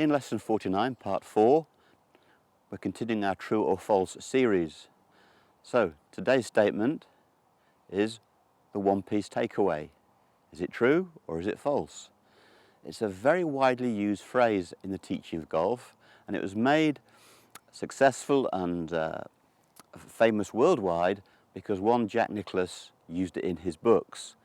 in lesson 49, part 4. We're continuing our true or false series. So today's statement is the one-piece takeaway. Is it true or is it false? It's a very widely used phrase in the teaching of golf, and it was made successful and famous worldwide because one Jack Nicklaus used it in his books.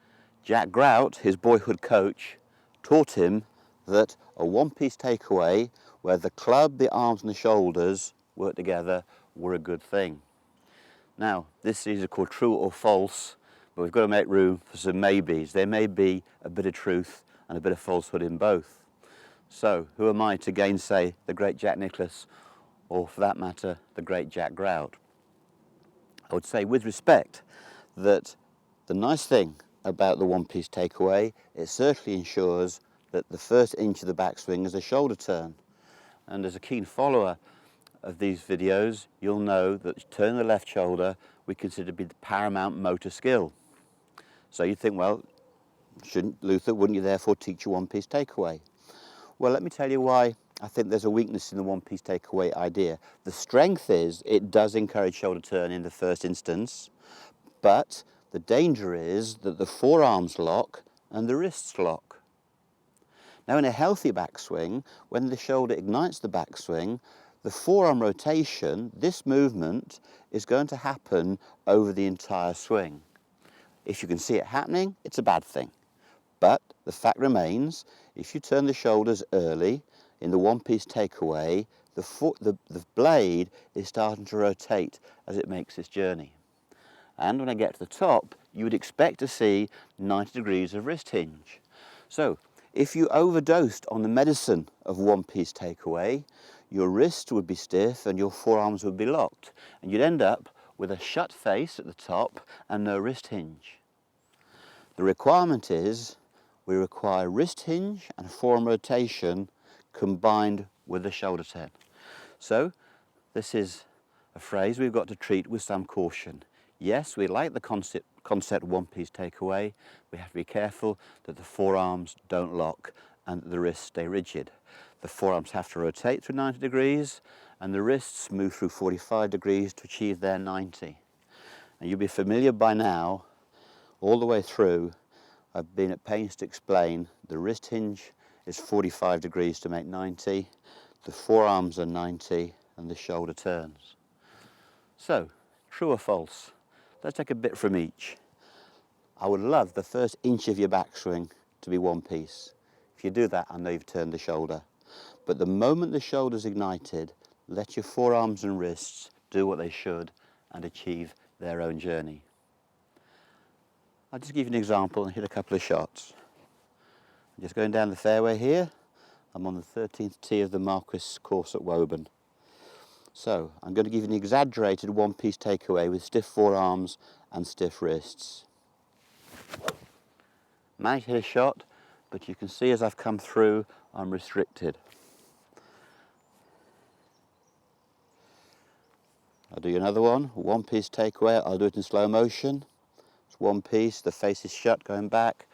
Jack Grout, his boyhood coach, taught him that a one-piece takeaway where the club, the arms and the shoulders work together were a good thing. Now, this is called true or false, but we've got to make room for some maybes. There may be a bit of truth and a bit of falsehood in both. So, who am I to gainsay the great Jack Nicklaus, or for that matter, the great Jack Grout? I would say with respect that the nice thing about the one-piece takeaway, it certainly ensures that the first inch of the backswing is a shoulder turn. And as a keen follower of these videos, you'll know that turning the left shoulder we consider to be the paramount motor skill. So you think, well, wouldn't you therefore teach a one-piece takeaway? Well, let me tell you why I think there's a weakness in the one-piece takeaway idea. The strength is it does encourage shoulder turn in the first instance, but the danger is that the forearms lock and the wrists lock. Now, in a healthy backswing, when the shoulder ignites the backswing, the forearm rotation, this movement, is going to happen over the entire swing. If you can see it happening, it's a bad thing. But the fact remains, if you turn the shoulders early in the one-piece takeaway, the blade is starting to rotate as it makes its journey. And when I get to the top, you would expect to see 90 degrees of wrist hinge. So, if you overdosed on the medicine of one-piece takeaway, your wrists would be stiff and your forearms would be locked, and you'd end up with a shut face at the top and no wrist hinge. The requirement is we require wrist hinge and forearm rotation combined with a shoulder turn. So this is a phrase we've got to treat with some caution. Yes, we like the concept one-piece takeaway. We have to be careful that the forearms don't lock and that the wrists stay rigid. The forearms have to rotate through 90 degrees and the wrists move through 45 degrees to achieve their 90. And you'll be familiar by now, all the way through, I've been at pains to explain the wrist hinge is 45 degrees to make 90, the forearms are 90 and the shoulder turns. So, true or false? Let's take a bit from each. I would love the first inch of your backswing to be one piece. If you do that, I know you've turned the shoulder. But the moment the shoulder's ignited, let your forearms and wrists do what they should and achieve their own journey. I'll just give you an example and hit a couple of shots. I'm just going down the fairway here. I'm on the 13th tee of the Marquis course at Woburn. So I'm going to give you an exaggerated one-piece takeaway with stiff forearms and stiff wrists. Managed to hit a shot, but you can see as I've come through, I'm restricted. I'll do another one-piece takeaway. I'll do it in slow motion. It's one piece, the face is shut going back,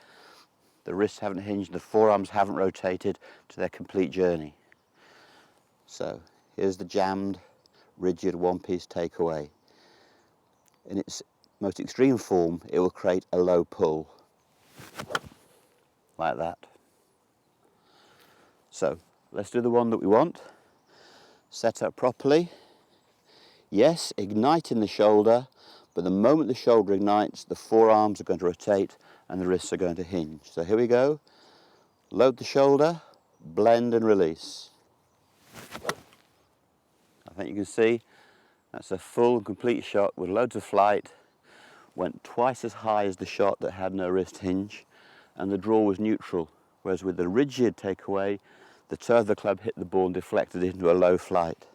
the wrists haven't hinged, the forearms haven't rotated to their complete journey. So here's the jammed, rigid one-piece takeaway. In its most extreme form, it will create a low pull, like that. So let's do the one that we want. Set up properly. Yes, igniting the shoulder, but the moment the shoulder ignites, the forearms are going to rotate and the wrists are going to hinge. So here we go. Load the shoulder, blend and release. I think you can see that's a full and complete shot with loads of flight. Went twice as high as the shot that had no wrist hinge, and the draw was neutral. Whereas with the rigid takeaway, the toe of the club hit the ball and deflected it into a low flight.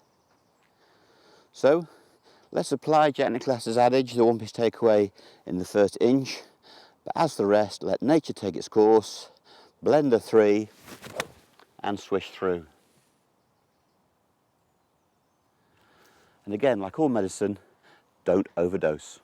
So let's apply Jack Nicklaus's adage, the one-piece takeaway in the first inch. But as the rest, let nature take its course, blend a 3 and swish through. And again, like all medicine, don't overdose.